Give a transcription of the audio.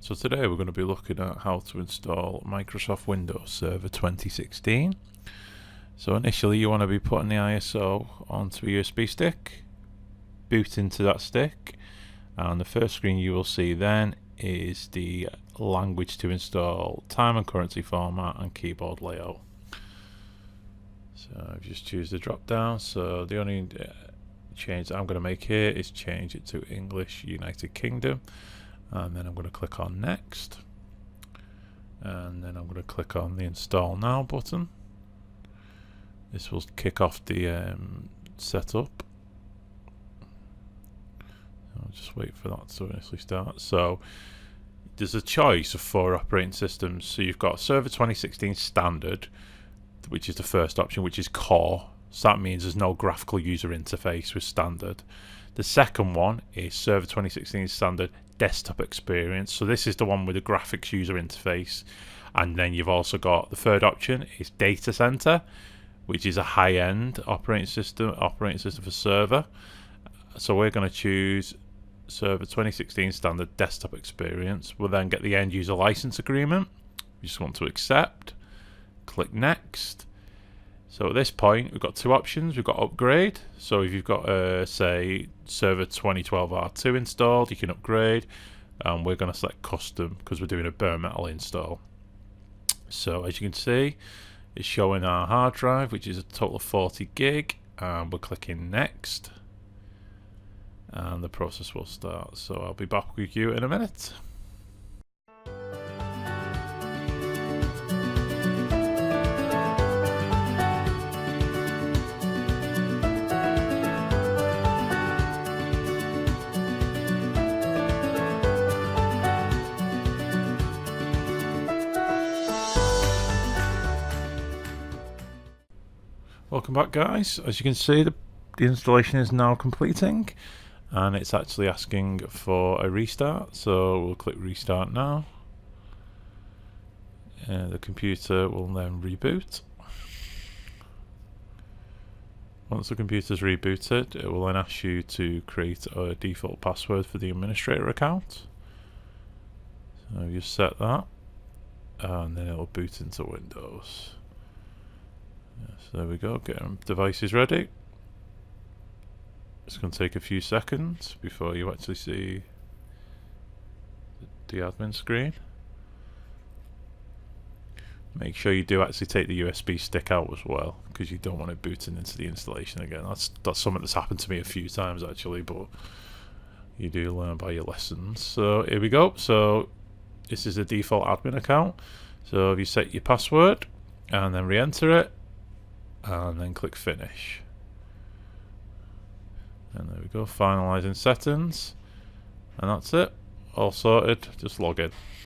So today we're going to be looking at how to install Microsoft Windows Server 2016. So initially you want to be putting the ISO onto a USB stick, boot into that stick, and the first screen you will see then is the language to install, time and currency format, and keyboard layout. So just choose the drop down. So the only change that I'm going to make here is change it to English United Kingdom, and then I'm going to click on next, and then I'm going to click on the install now button. This will kick off the setup. I'll just wait for that to initially start. So there's a choice of 4 operating systems. So you've got Server 2016 Standard, which is the first option, which is core. So that means there's no graphical user interface with Standard. The second one is Server 2016 Standard Desktop Experience. So this is the one with the graphics user interface. And then you've also got the third option is Data Center, which is a high-end operating system for server. So we're going to choose Server 2016 Standard Desktop Experience. We'll then get the end user license agreement. We just want to accept. Click next. So at this point we've got 2 options. We've got upgrade. So if you've got say Server 2012 R2 installed, you can upgrade, and we're going to select custom because we're doing a bare metal install. So as you can see, it's showing our hard drive, which is a total of 40 gig, and we're clicking next, and the process will start. So I'll be back with you in a minute. Welcome back, guys. As you can see, the installation is now completing, and it's actually asking for a restart. So we'll click restart now. The computer will then reboot. Once the computer's rebooted, it will then ask you to create a default password for the administrator account. So you set that, and then it will boot into Windows. So there we go, getting devices ready. It's going to take a few seconds before you actually see the admin screen. Make sure you do actually take the USB stick out as well, because you don't want it booting into the installation again. That's something that's happened to me a few times actually, but you do learn by your lessons. So here we go. So this is the default admin account. So if you set your password and then re-enter it, and then click finish, and there we go, finalizing settings, and that's it, all sorted. Just log in.